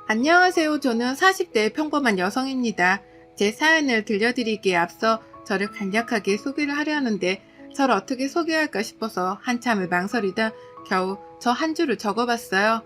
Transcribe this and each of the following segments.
안녕하세요. 저는 40대 평범한 여성입니다. 제 사연을 들려드리기에 앞서 저를 간략하게 소개를 하려 하는데 저를 어떻게 소개할까 싶어서 한참을 망설이다 겨우 저 한 줄을 적어봤어요.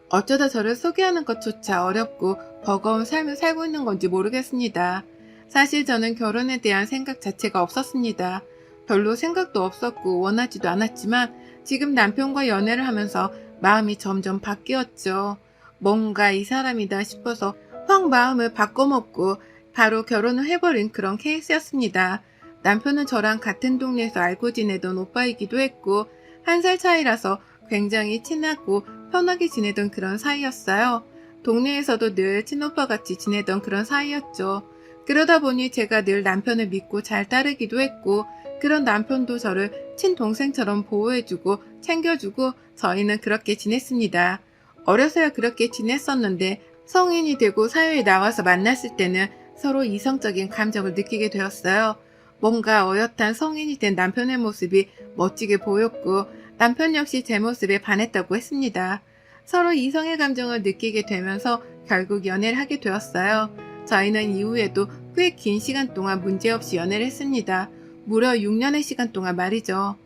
어쩌다 저를 소개하는 것조차 어렵고 버거운 삶을 살고 있는 건지 모르겠습니다. 사실 저는 결혼에 대한 생각 자체가 없었습니다. 별로 생각도 없었고 원하지도 않았지만 지금 남편과 연애를 하면서 마음이 점점 바뀌었죠. 뭔가 이 사람이다 싶어서 확 마음을 바꿔먹고 바로 결혼을 해버린 그런 케이스였습니다. 남편은 저랑 같은 동네에서 알고 지내던 오빠이기도 했고 1살 차이라서 굉장히 친하고 편하게 지내던 그런 사이였어요. 동네에서도 늘 친오빠같이 지내던 그런 사이였죠. 그러다 보니 제가 늘 남편을 믿고 잘 따르기도 했고 그런 남편도 저를 친동생처럼 보호해주고 챙겨주고 저희는 그렇게 지냈습니다. 어려서야 그렇게 지냈었는데 성인이 되고 사회에 나와서 만났을 때는 서로 이성적인 감정을 느끼게 되었어요. 뭔가 어엿한 성인이 된 남편의 모습이 멋지게 보였고 남편 역시 제 모습에 반했다고 했습니다. 서로 이성의 감정을 느끼게 되면서 결국 연애를 하게 되었어요. 저희는 이후에도 꽤 긴 시간 동안 문제없이 연애를 했습니다. 무려 6년의 시간 동안 말이죠.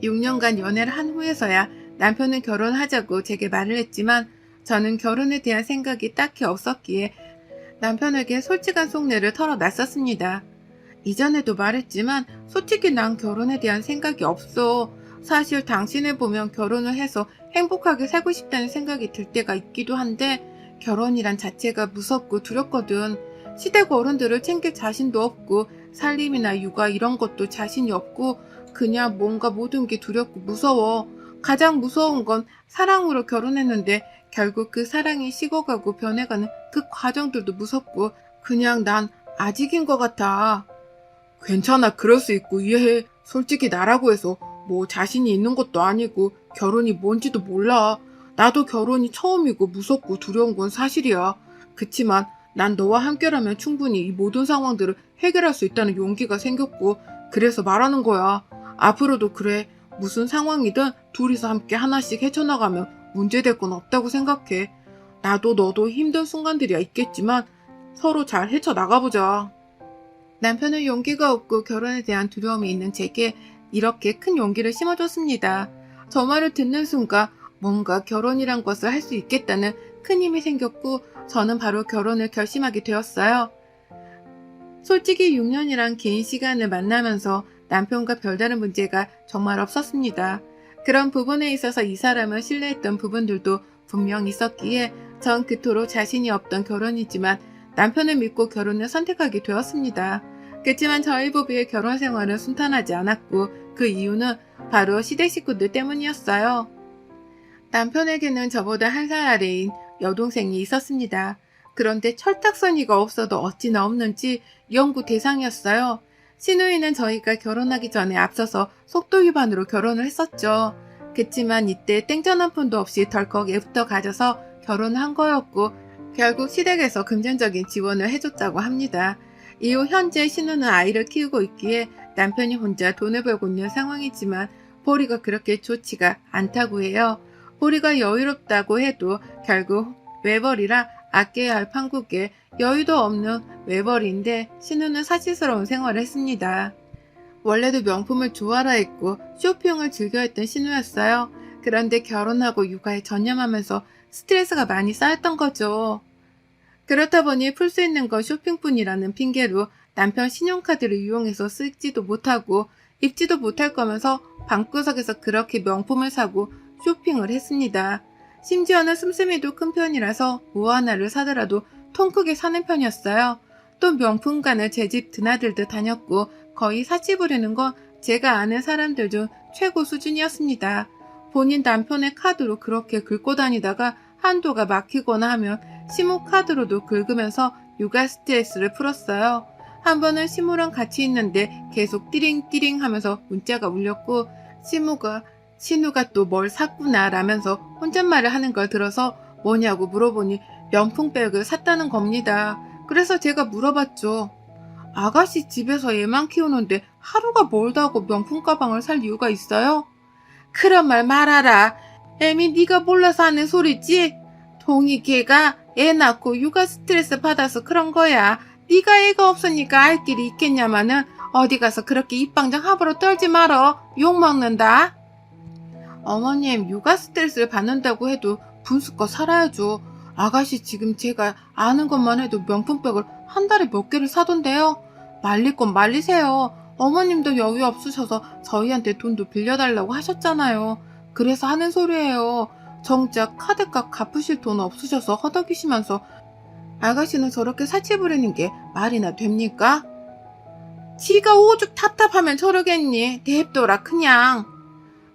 6년간 연애를 한 후에서야 남편은 결혼하자고 제게 말을 했지만 저는 결혼에 대한 생각이 딱히 없었기에 남편에게 솔직한 속내를 털어놨었습니다. 이전에도 말했지만 솔직히 난 결혼에 대한 생각이 없어. 사실 당신을 보면 결혼을 해서 행복하게 살고 싶다는 생각이 들 때가 있기도 한데 결혼이란 자체가 무섭고 두렵거든. 시댁 어른들을 챙길 자신도 없고 살림이나 육아 이런 것도 자신이 없고 그냥 뭔가 모든 게 두렵고 무서워. 가장 무서운 건 사랑으로 결혼했는데 결국 그 사랑이 식어가고 변해가는 그 과정들도 무섭고 그냥 난 아직인 것 같아. 괜찮아. 그럴 수 있고 이해해. 솔직히 나라고 해서 뭐 자신이 있는 것도 아니고 결혼이 뭔지도 몰라. 나도 결혼이 처음이고 무섭고 두려운 건 사실이야. 그치만 난 너와 함께라면 충분히 이 모든 상황들을 해결할 수 있다는 용기가 생겼고 그래서 말하는 거야. 앞으로도 그래. 무슨 상황이든 둘이서 함께 하나씩 헤쳐나가면 문제될 건 없다고 생각해. 나도 너도 힘든 순간들이 있겠지만 서로 잘 헤쳐나가보자. 남편은 용기가 없고 결혼에 대한 두려움이 있는 제게 이렇게 큰 용기를 심어줬습니다. 저 말을 듣는 순간 뭔가 결혼이란 것을 할 수 있겠다는 큰 힘이 생겼고 저는 바로 결혼을 결심하게 되었어요. 솔직히 6년이란 긴 시간을 만나면서 남편과 별다른 문제가 정말 없었습니다. 그런 부분에 있어서 이 사람을 신뢰했던 부분들도 분명 있었기에 전 그토록 자신이 없던 결혼이지만 남편을 믿고 결혼을 선택하게 되었습니다. 그렇지만 저희 부부의 결혼 생활은 순탄하지 않았고 그 이유는 바로 시댁 식구들 때문이었어요. 남편에게는 저보다 1살 아래인 여동생이 있었습니다. 그런데 철딱서니가 없어도 어찌나 없는지 연구 대상이었어요. 시누이는 저희가 결혼하기 전에 앞서서 속도 위반으로 결혼을 했었죠. 그치만 이때 땡전 한 푼도 없이 덜컥 애부터 가져서 결혼을 한 거였고 결국 시댁에서 금전적인 지원을 해줬다고 합니다. 이후 현재 신우는 아이를 키우고 있기에 남편이 혼자 돈을 벌고 있는 상황이지만 보리가 그렇게 좋지가 않다고 해요. 보리가 여유롭다고 해도 결국 외벌이라 아껴야 할 판국에 여유도 없는 외벌이인데 신우는 사치스러운 생활을 했습니다. 원래도 명품을 좋아라 했고 쇼핑을 즐겨했던 신우였어요. 그런데 결혼하고 육아에 전념하면서 스트레스가 많이 쌓였던 거죠. 그렇다 보니 풀 수 있는 건 쇼핑뿐이라는 핑계로 남편 신용카드를 이용해서 쓰지도 못하고 입지도 못할 거면서 방구석에서 그렇게 명품을 사고 쇼핑을 했습니다. 심지어는 씀씀이도 큰 편이라서 뭐 하나를 사더라도 통 크게 사는 편이었어요. 또 명품관을 제 집 드나들듯 다녔고 거의 사치 부리는 건 제가 아는 사람들 중 최고 수준이었습니다. 본인 남편의 카드로 그렇게 긁고 다니다가 한도가 막히거나 하면 시모 카드로도 긁으면서 육아 스트레스를 풀었어요. 한 번은 시모랑 같이 있는데 계속 띠링띠링 하면서 문자가 울렸고 신우가 또 뭘 샀구나 라면서 혼잣말을 하는 걸 들어서 뭐냐고 물어보니 명품백을 샀다는 겁니다. 그래서 제가 물어봤죠. 아가씨 집에서 애만 키우는데 하루가 멀다고 명품 가방을 살 이유가 있어요? 그런 말 말아라. 애미 네가 몰라서 하는 소리지? 동희 걔가 애 낳고 육아 스트레스 받아서 그런 거야. 네가 애가 없으니까 알 길이 있겠냐마는 어디 가서 그렇게 입방정 함부로 떨지 말어. 욕먹는다. 어머님, 육아 스트레스를 받는다고 해도 분수껏 살아야죠. 아가씨 지금 제가 아는 것만 해도 명품백을 한 달에 몇 개를 사던데요. 말릴 건 말리세요. 어머님도 여유 없으셔서 저희한테 돈도 빌려달라고 하셨잖아요. 그래서 하는 소리예요. 정작 카드값 갚으실 돈 없으셔서 허덕이시면서 아가씨는 저렇게 사치 부리는 게 말이나 됩니까? 지가 오죽 답답하면 저러겠니. 냅둬라 그냥.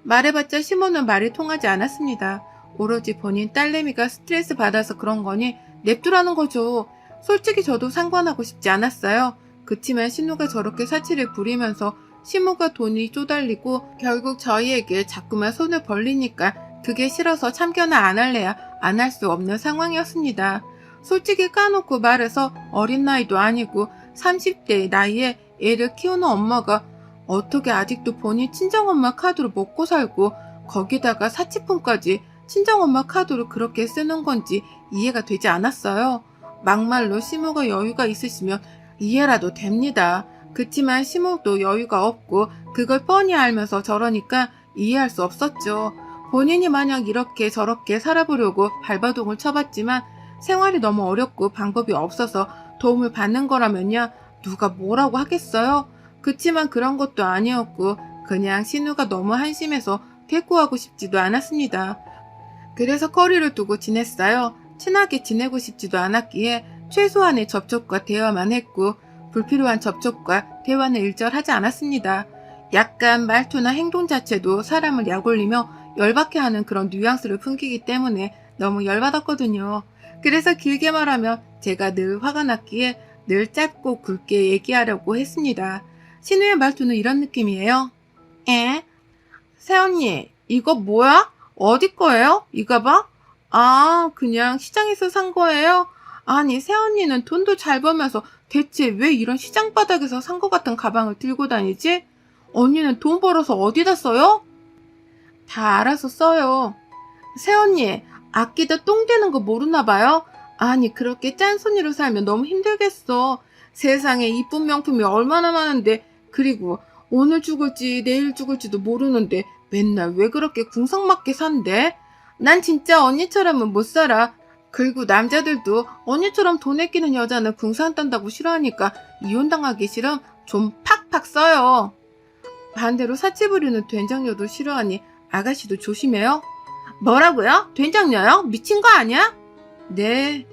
말해봤자 시모는 말이 통하지 않았습니다. 오로지 본인 딸내미가 스트레스 받아서 그런 거니 냅두라는 거죠. 솔직히 저도 상관하고 싶지 않았어요. 그치만 신우가 저렇게 사치를 부리면서 시모가 돈이 쪼달리고 결국 저희에게 자꾸만 손을 벌리니까 그게 싫어서 참견을 안 할래야 안 할 수 없는 상황이었습니다. 솔직히 까놓고 말해서 어린 나이도 아니고 30대의 나이에 애를 키우는 엄마가 어떻게 아직도 본인 친정엄마 카드로 먹고 살고 거기다가 사치품까지 친정엄마 카드로 그렇게 쓰는 건지 이해가 되지 않았어요. 막말로 시모가 여유가 있으시면 이해라도 됩니다. 그치만 시모도 여유가 없고 그걸 뻔히 알면서 저러니까 이해할 수 없었죠. 본인이 만약 이렇게 저렇게 살아보려고 발버둥을 쳐봤지만 생활이 너무 어렵고 방법이 없어서 도움을 받는 거라면요. 누가 뭐라고 하겠어요? 그치만 그런 것도 아니었고 그냥 신우가 너무 한심해서 대꾸하고 싶지도 않았습니다. 그래서 거리를 두고 지냈어요. 친하게 지내고 싶지도 않았기에 최소한의 접촉과 대화만 했고 불필요한 접촉과 대화는 일절하지 않았습니다. 약간 말투나 행동 자체도 사람을 약올리며 열받게 하는 그런 뉘앙스를 풍기기 때문에 너무 열받았거든요. 그래서 길게 말하면 제가 늘 화가 났기에 늘 짧고 굵게 얘기하려고 했습니다. 신우의 말투는 이런 느낌이에요. 에? 새언니, 이거 뭐야? 어디 거예요? 이거 봐? 아, 그냥 시장에서 산 거예요? 아니, 새언니는 돈도 잘 벌면서 대체 왜 이런 시장 바닥에서 산 것 같은 가방을 들고 다니지? 언니는 돈 벌어서 어디다 써요? 다 알아서 써요. 새언니, 아끼다 똥 되는 거 모르나 봐요? 아니, 그렇게 짠순이로 살면 너무 힘들겠어. 세상에 이쁜 명품이 얼마나 많은데, 그리고 오늘 죽을지 내일 죽을지도 모르는데 맨날 왜 그렇게 궁상맞게 산대? 난 진짜 언니처럼은 못 살아. 그리고 남자들도 언니처럼 돈 아끼는 여자는 궁상 딴다고 싫어하니까 이혼당하기 싫음 좀 팍팍 써요. 반대로 사치 부리는 된장녀도 싫어하니 아가씨도 조심해요. 뭐라고요? 된장녀요? 미친 거 아니야? 네.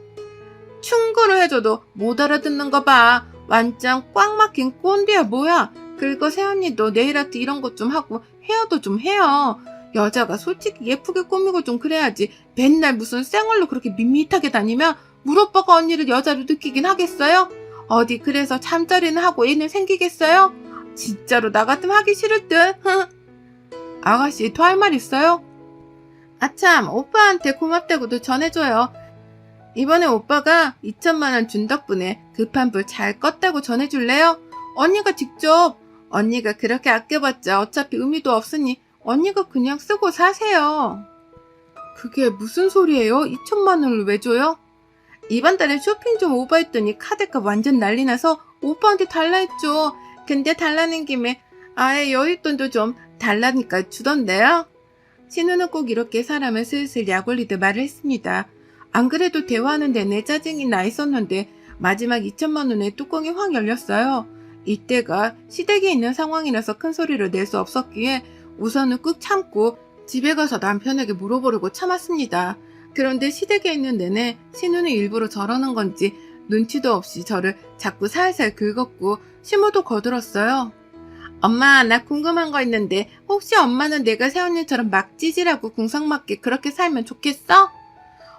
충고를 해줘도 못 알아듣는 거 봐. 완전 꽉 막힌 꼰대야 뭐야. 그리고 새언니도 네일아트 이런 것 좀 하고 헤어도 좀 해요. 여자가 솔직히 예쁘게 꾸미고 좀 그래야지 맨날 무슨 쌩얼로 그렇게 밋밋하게 다니면 물오빠가 언니를 여자로 느끼긴 하겠어요? 어디 그래서 잠자리는 하고 애는 생기겠어요? 진짜로 나 같으면 하기 싫을 듯. 아가씨 더 할 말 있어요? 아참, 오빠한테 고맙다고도 전해줘요. 이번에 오빠가 2천만원 준 덕분에 급한 불 잘 껐다고 전해줄래요? 언니가 직접. 언니가 그렇게 아껴봤자 어차피 의미도 없으니 언니가 그냥 쓰고 사세요. 그게 무슨 소리예요? 2천만원을 왜 줘요? 이번 달에 쇼핑 좀 오버했더니 카드값 완전 난리 나서 오빠한테 달라 했죠. 근데 달라는 김에 아예 여윳돈도 좀 달라니까 주던데요. 신우는 꼭 이렇게 사람을 슬슬 약올리듯 말을 했습니다. 안 그래도 대화하는 내내 짜증이 나 있었는데 마지막 2천만 원의 뚜껑이 확 열렸어요. 이때가 시댁에 있는 상황이라서 큰 소리를 낼 수 없었기에 우선은 꾹 참고 집에 가서 남편에게 물어보려고 참았습니다. 그런데 시댁에 있는 내내 신우는 일부러 저러는 건지 눈치도 없이 저를 자꾸 살살 긁었고 시모도 거들었어요. 엄마, 나 궁금한 거 있는데 혹시 엄마는 내가 새언니처럼 막 찌질하고 궁상맞게 그렇게 살면 좋겠어?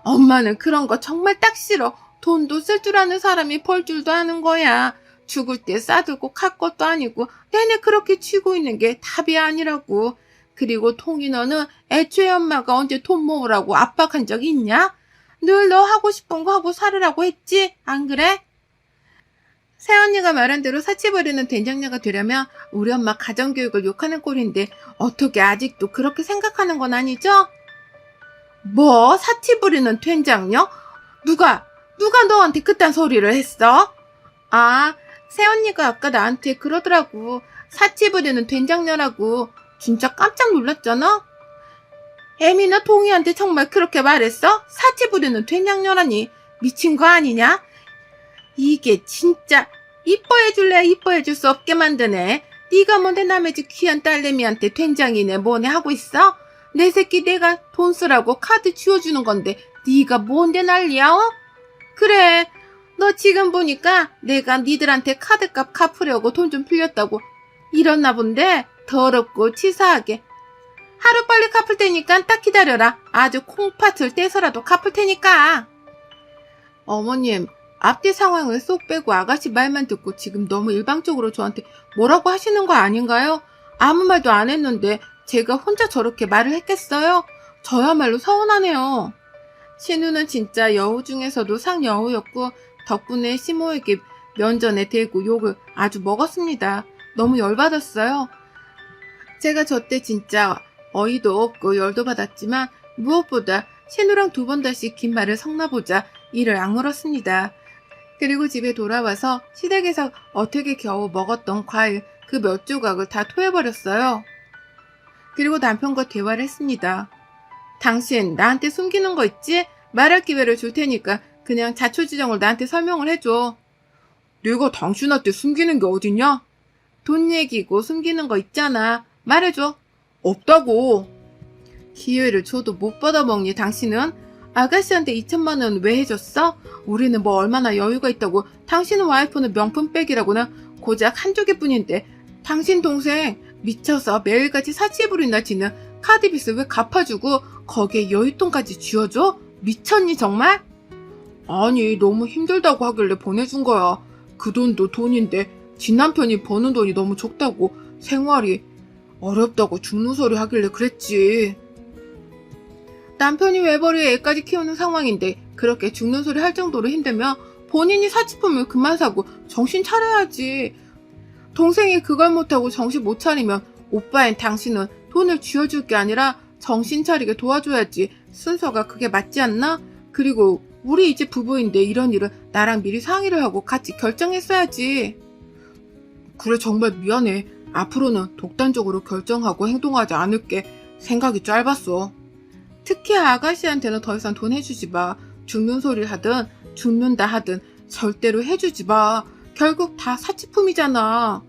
엄마는 그런 거 정말 딱 싫어. 돈도 쓸 줄 아는 사람이 벌 줄도 아는 거야. 죽을 때 싸들고 갈 것도 아니고 내내 그렇게 쥐고 있는 게 답이 아니라고. 그리고 통이 너는 애초에 엄마가 언제 돈 모으라고 압박한 적 있냐? 늘 너 하고 싶은 거 하고 살으라고 했지? 안 그래? 새언니가 말한 대로 사치 부리는 된장녀가 되려면 우리 엄마 가정교육을 욕하는 꼴인데 어떻게 아직도 그렇게 생각하는 건 아니죠? 뭐? 사치 부리는 된장녀? 누가 너한테 그딴 소리를 했어? 아, 새언니가 아까 나한테 그러더라고. 사치 부리는 된장녀라고. 진짜 깜짝 놀랐잖아? 애미너 동희한테 정말 그렇게 말했어? 사치 부리는 된장녀라니. 미친 거 아니냐? 이게 진짜 이뻐해줄래 이뻐해줄 수 없게 만드네. 네가 뭔데 남의 집 귀한 딸내미한테 된장이네 뭐네 하고 있어? 내 새끼 내가 돈 쓰라고 카드 쥐어주는 건데 네가 뭔데 난리야 어? 그래 너 지금 보니까 내가 니들한테 카드값 갚으려고 돈 좀 빌렸다고 이랬나 본데 더럽고 치사하게. 하루빨리 갚을 테니까 딱 기다려라. 아주 콩팥을 떼서라도 갚을 테니까. 어머님, 앞뒤 상황을 쏙 빼고 아가씨 말만 듣고 지금 너무 일방적으로 저한테 뭐라고 하시는 거 아닌가요? 아무 말도 안 했는데 제가 혼자 저렇게 말을 했겠어요? 저야말로 서운하네요. 신우는 진짜 여우 중에서도 상여우였고 덕분에 시모에게 면전에 대고 욕을 아주 먹었습니다. 너무 열받았어요. 제가 저때 진짜 어이도 없고 열도 받았지만 무엇보다 신우랑 두 번 다시 긴 말을 섞나보자 이를 악물었습니다. 그리고 집에 돌아와서 시댁에서 어떻게 겨우 먹었던 과일 그 몇 조각을 다 토해버렸어요. 그리고 남편과 대화를 했습니다. 당신 나한테 숨기는 거 있지? 말할 기회를 줄 테니까 그냥 자초지종을 나한테 설명을 해줘. 내가 당신한테 숨기는 게 어딨냐? 돈 얘기고 숨기는 거 있잖아. 말해줘. 없다고. 기회를 줘도 못 받아먹니 당신은? 아가씨한테 2천만 원 왜 해줬어? 우리는 뭐 얼마나 여유가 있다고. 당신 와이프는 명품백이라고나 고작 한두 개뿐인데 당신 동생 미쳐서 매일같이 사치 부린다 지는 카드빚을 왜 갚아주고 거기에 여윳돈까지 쥐어줘? 미쳤니 정말? 아니 너무 힘들다고 하길래 보내준 거야. 그 돈도 돈인데 지 남편이 버는 돈이 너무 적다고 생활이 어렵다고 죽는 소리 하길래 그랬지. 남편이 외벌이에 애까지 키우는 상황인데 그렇게 죽는 소리 할 정도로 힘들면 본인이 사치품을 그만 사고 정신 차려야지. 동생이 그걸 못하고 정신 못 차리면 오빠인 당신은 돈을 쥐어줄 게 아니라 정신 차리게 도와줘야지. 순서가 그게 맞지 않나? 그리고 우리 이제 부부인데 이런 일은 나랑 미리 상의를 하고 같이 결정했어야지. 그래 정말 미안해. 앞으로는 독단적으로 결정하고 행동하지 않을게. 생각이 짧았어. 특히 아가씨한테는 더 이상 돈 해주지 마. 죽는 소리를 하든 죽는다 하든 절대로 해주지 마. 결국 다 사치품이잖아.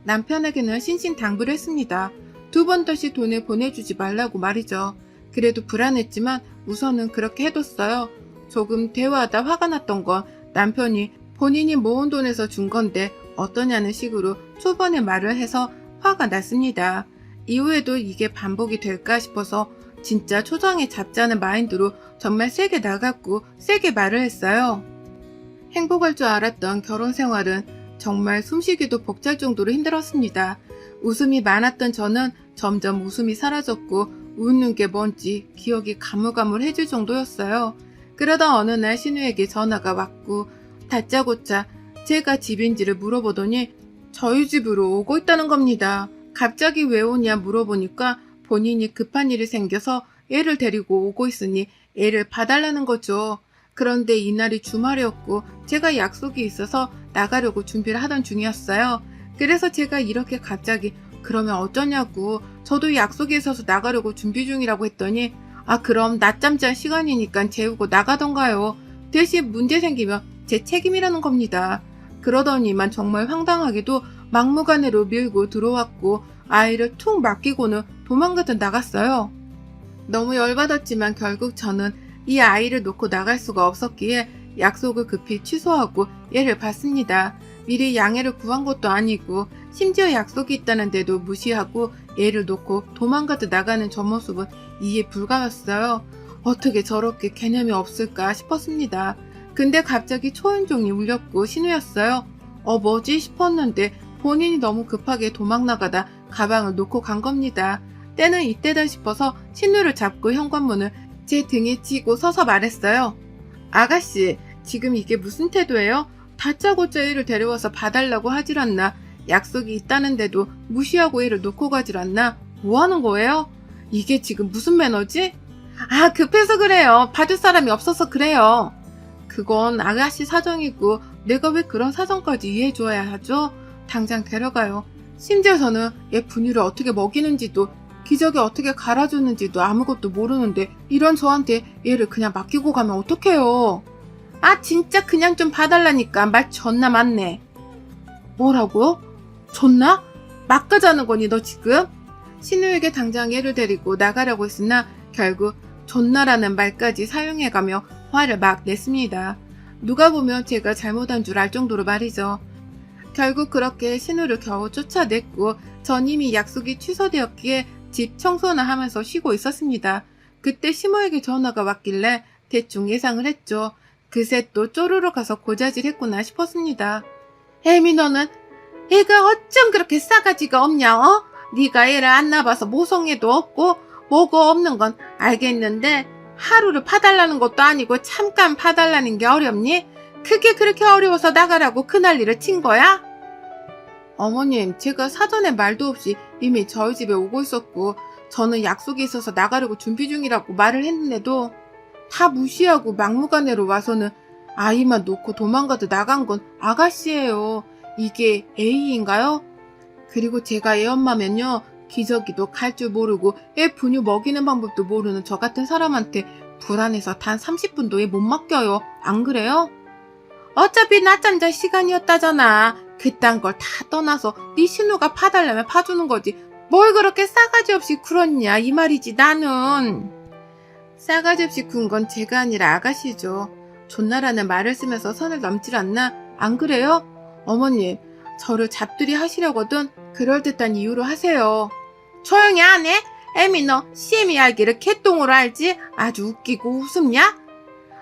남편에게는 신신당부를 했습니다. 두 번 다시 돈을 보내주지 말라고 말이죠. 그래도 불안했지만 우선은 그렇게 해뒀어요. 조금 대화하다 화가 났던 건 남편이 본인이 모은 돈에서 준 건데 어떠냐는 식으로 초반에 말을 해서 화가 났습니다. 이후에도 이게 반복이 될까 싶어서 진짜 초장에 잡자는 마인드로 정말 세게 나갔고 세게 말을 했어요. 행복할 줄 알았던 결혼 생활은 정말 숨쉬기도 벅찰 정도로 힘들었습니다. 웃음이 많았던 저는 점점 웃음이 사라졌고 웃는 게 뭔지 기억이 가물가물해질 정도였어요. 그러다 어느 날 신우에게 전화가 왔고 다짜고짜 제가 집인지를 물어보더니 저희 집으로 오고 있다는 겁니다. 갑자기 왜 오냐 물어보니까 본인이 급한 일이 생겨서 애를 데리고 오고 있으니 애를 봐달라는 거죠. 그런데 이날이 주말이었고 제가 약속이 있어서 나가려고 준비를 하던 중이었어요. 그래서 제가 이렇게 갑자기 그러면 어쩌냐고 저도 약속이 있어서 나가려고 준비 중이라고 했더니 아 그럼 낮잠 잘 시간이니까 재우고 나가던가요. 대신 문제 생기면 제 책임이라는 겁니다. 그러더니만 정말 황당하게도 막무가내로 밀고 들어왔고 아이를 툭 맡기고는 도망가듯 나갔어요. 너무 열받았지만 결국 저는 이 아이를 놓고 나갈 수가 없었기에 약속을 급히 취소하고 얘를 봤습니다. 미리 양해를 구한 것도 아니고 심지어 약속이 있다는데도 무시하고 얘를 놓고 도망가듯 나가는 저 모습은 이해 불가였어요. 어떻게 저렇게 개념이 없을까 싶었습니다. 근데 갑자기 초인종이 울렸고 신우였어요. 뭐지 싶었는데 본인이 너무 급하게 도망 나가다 가방을 놓고 간 겁니다. 때는 이때다 싶어서 신우를 잡고 현관문을 제 등에 치고 서서 말했어요. 아가씨, 지금 이게 무슨 태도예요? 다짜고짜 애를 데려와서 봐달라고 하질 않나? 약속이 있다는데도 무시하고 애를 놓고 가질 않나? 뭐 하는 거예요? 이게 지금 무슨 매너지? 아, 급해서 그래요. 봐줄 사람이 없어서 그래요. 그건 아가씨 사정이고 내가 왜 그런 사정까지 이해해줘야 하죠? 당장 데려가요. 심지어 저는 얘 분유를 어떻게 먹이는지도 기저귀 어떻게 갈아주는지도 아무것도 모르는데 이런 저한테 얘를 그냥 맡기고 가면 어떡해요? 아, 진짜 그냥 좀 봐달라니까. 말 존나 많네. 뭐라고요? 존나? 막 가자는 거니 너 지금? 신우에게 당장 얘를 데리고 나가려고 했으나 결국 존나라는 말까지 사용해가며 화를 막 냈습니다. 누가 보면 제가 잘못한 줄 알 정도로 말이죠. 결국 그렇게 신우를 겨우 쫓아냈고 전 이미 약속이 취소되었기에 집 청소나 하면서 쉬고 있었습니다. 그때 시모에게 전화가 왔길래 대충 예상을 했죠. 그새 또 쪼르르 가서 고자질했구나 싶었습니다. 애미 너는 애가 어쩜 그렇게 싸가지가 없냐 어? 네가 애를 안 낳아봐서 모성애도 없고 뭐고 없는 건 알겠는데 하루를 파달라는 것도 아니고 잠깐 파달라는 게 어렵니? 그게 그렇게 어려워서 나가라고 그 난리를 친 거야? 어머님, 제가 사전에 말도 없이 이미 저희 집에 오고 있었고 저는 약속이 있어서 나가려고 준비 중이라고 말을 했는데도 다 무시하고 막무가내로 와서는 아이만 놓고 도망가도 나간 건 아가씨예요. 이게 A인가요? 그리고 제가 애 엄마면요. 기저귀도 갈 줄 모르고 애 분유 먹이는 방법도 모르는 저 같은 사람한테 불안해서 단 30분도 애 못 맡겨요. 안 그래요? 어차피 낮잠 잘 시간이었다잖아. 그딴 걸 다 떠나서 네 신우가 파달라면 파주는 거지. 뭘 그렇게 싸가지 없이 굴었냐 이 말이지 나는. 싸가지 없이 군 건 제가 아니라 아가씨죠. 존나라는 말을 쓰면서 선을 넘질 않나? 안 그래요? 어머님, 저를 잡들이 하시려거든 그럴듯한 이유로 하세요. 조용히 안 해? 애미 너 CM이 알기를 개똥으로 알지? 아주 웃기고 웃음냐?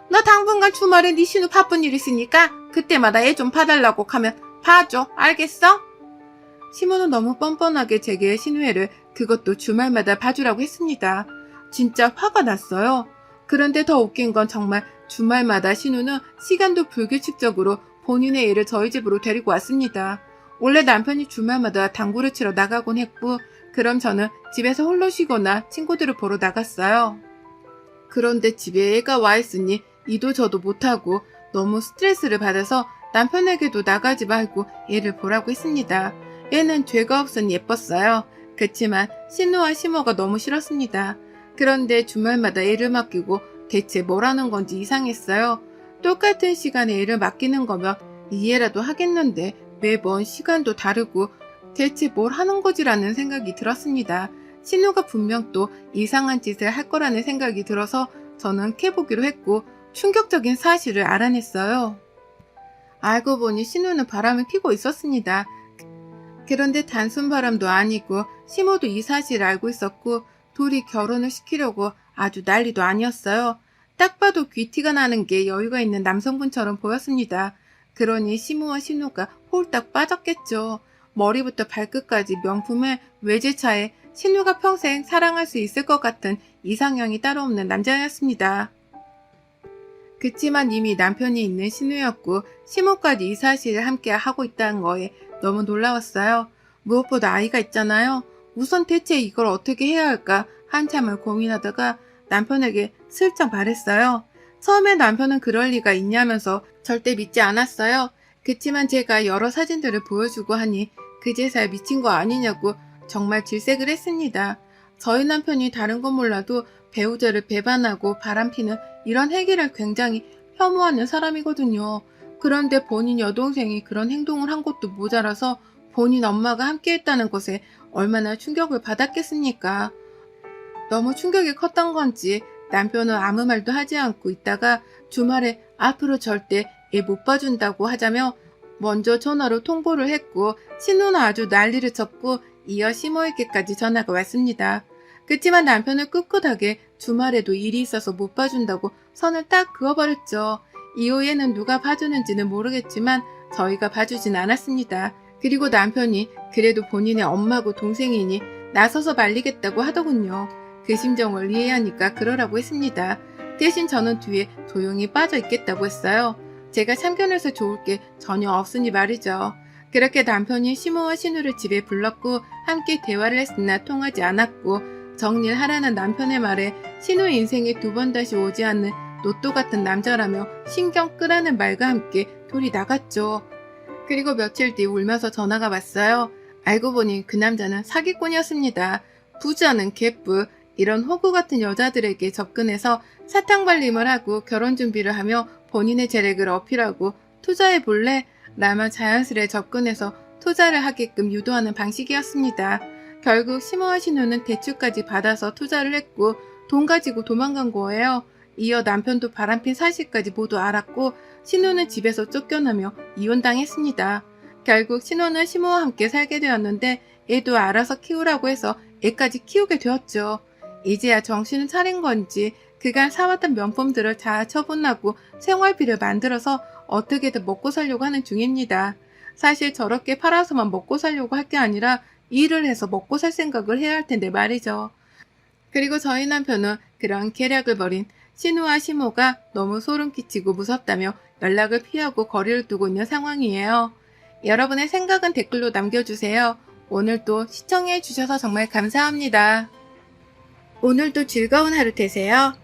너 당분간 주말에 네 신우 바쁜 일 있으니까 그때마다 애 좀 봐달라고 하면 봐줘. 알겠어? 시모는 너무 뻔뻔하게 제게 신우애를 그것도 주말마다 봐주라고 했습니다. 진짜 화가 났어요. 그런데 더 웃긴 건 정말 주말마다 신우는 시간도 불규칙적으로 본인의 애를 저희 집으로 데리고 왔습니다. 원래 남편이 주말마다 당구를 치러 나가곤 했고 그럼 저는 집에서 홀로 쉬거나 친구들을 보러 나갔어요. 그런데 집에 애가 와 있으니 이도 저도 못하고 너무 스트레스를 받아서 남편에게도 나가지 말고 애를 보라고 했습니다. 애는 죄가 없으니 예뻤어요. 그치만 신우와 시모가 너무 싫었습니다. 그런데 주말마다 애를 맡기고 대체 뭘 하는 건지 이상했어요. 똑같은 시간에 애를 맡기는 거면 이해라도 하겠는데 매번 시간도 다르고 대체 뭘 하는 거지라는 생각이 들었습니다. 신우가 분명 또 이상한 짓을 할 거라는 생각이 들어서 저는 캐보기로 했고 충격적인 사실을 알아냈어요. 알고 보니 신우는 바람을 피고 있었습니다. 그런데 단순 바람도 아니고 시모도 이 사실을 알고 있었고 둘이 결혼을 시키려고 아주 난리도 아니었어요. 딱 봐도 귀티가 나는 게 여유가 있는 남성분처럼 보였습니다. 그러니 시모와 신우가 홀딱 빠졌겠죠. 머리부터 발끝까지 명품의 외제차에 신우가 평생 사랑할 수 있을 것 같은 이상형이 따로 없는 남자였습니다. 그치만 이미 남편이 있는 신우였고 시모까지 이 사실을 함께 하고 있다는 거에 너무 놀라웠어요. 무엇보다 아이가 있잖아요. 우선 대체 이걸 어떻게 해야 할까 한참을 고민하다가 남편에게 슬쩍 말했어요. 처음에 남편은 그럴 리가 있냐면서 절대 믿지 않았어요. 그치만 제가 여러 사진들을 보여주고 하니 그제서야 미친 거 아니냐고 정말 질색을 했습니다. 저희 남편이 다른 건 몰라도 배우자를 배반하고 바람피는 이런 행위를 굉장히 혐오하는 사람이거든요. 그런데 본인 여동생이 그런 행동을 한 것도 모자라서 본인 엄마가 함께 했다는 것에 얼마나 충격을 받았겠습니까? 너무 충격이 컸던 건지 남편은 아무 말도 하지 않고 있다가 주말에 앞으로 절대 애 못 봐준다고 하자며 먼저 전화로 통보를 했고 신우는 아주 난리를 쳤고 이어 시모에게까지 전화가 왔습니다. 그치만 남편은 꿋꿋하게 주말에도 일이 있어서 못 봐준다고 선을 딱 그어버렸죠. 이후에는 누가 봐주는지는 모르겠지만 저희가 봐주진 않았습니다. 그리고 남편이 그래도 본인의 엄마고 동생이니 나서서 말리겠다고 하더군요. 그 심정을 이해하니까 그러라고 했습니다. 대신 저는 뒤에 조용히 빠져 있겠다고 했어요. 제가 참견해서 좋을 게 전혀 없으니 말이죠. 그렇게 남편이 시모와 신우를 집에 불렀고 함께 대화를 했으나 통하지 않았고 정리를 하라는 남편의 말에 신우 인생에 두 번 다시 오지 않는 로또 같은 남자라며 신경 끄라는 말과 함께 둘이 나갔죠. 그리고 며칠 뒤 울면서 전화가 왔어요. 알고 보니 그 남자는 사기꾼이었습니다. 부자는 개뿔, 이런 호구 같은 여자들에게 접근해서 사탕발림을 하고 결혼 준비를 하며 본인의 재력을 어필하고 투자해 볼래? 라며 자연스레 접근해서 투자를 하게끔 유도하는 방식이었습니다. 결국 심호와 신우는 대출까지 받아서 투자를 했고 돈 가지고 도망간 거예요. 이어 남편도 바람핀 사실까지 모두 알았고 신우는 집에서 쫓겨나며 이혼당했습니다. 결국 신우는 심호와 함께 살게 되었는데 애도 알아서 키우라고 해서 애까지 키우게 되었죠. 이제야 정신을 차린 건지 그간 사왔던 명품들을 다 처분하고 생활비를 만들어서 어떻게든 먹고 살려고 하는 중입니다. 사실 저렇게 팔아서만 먹고 살려고 할 게 아니라 일을 해서 먹고 살 생각을 해야 할 텐데 말이죠. 그리고 저희 남편은 그런 계략을 벌인 신우와 시모가 너무 소름 끼치고 무섭다며 연락을 피하고 거리를 두고 있는 상황이에요. 여러분의 생각은 댓글로 남겨주세요. 오늘도 시청해주셔서 정말 감사합니다. 오늘도 즐거운 하루 되세요.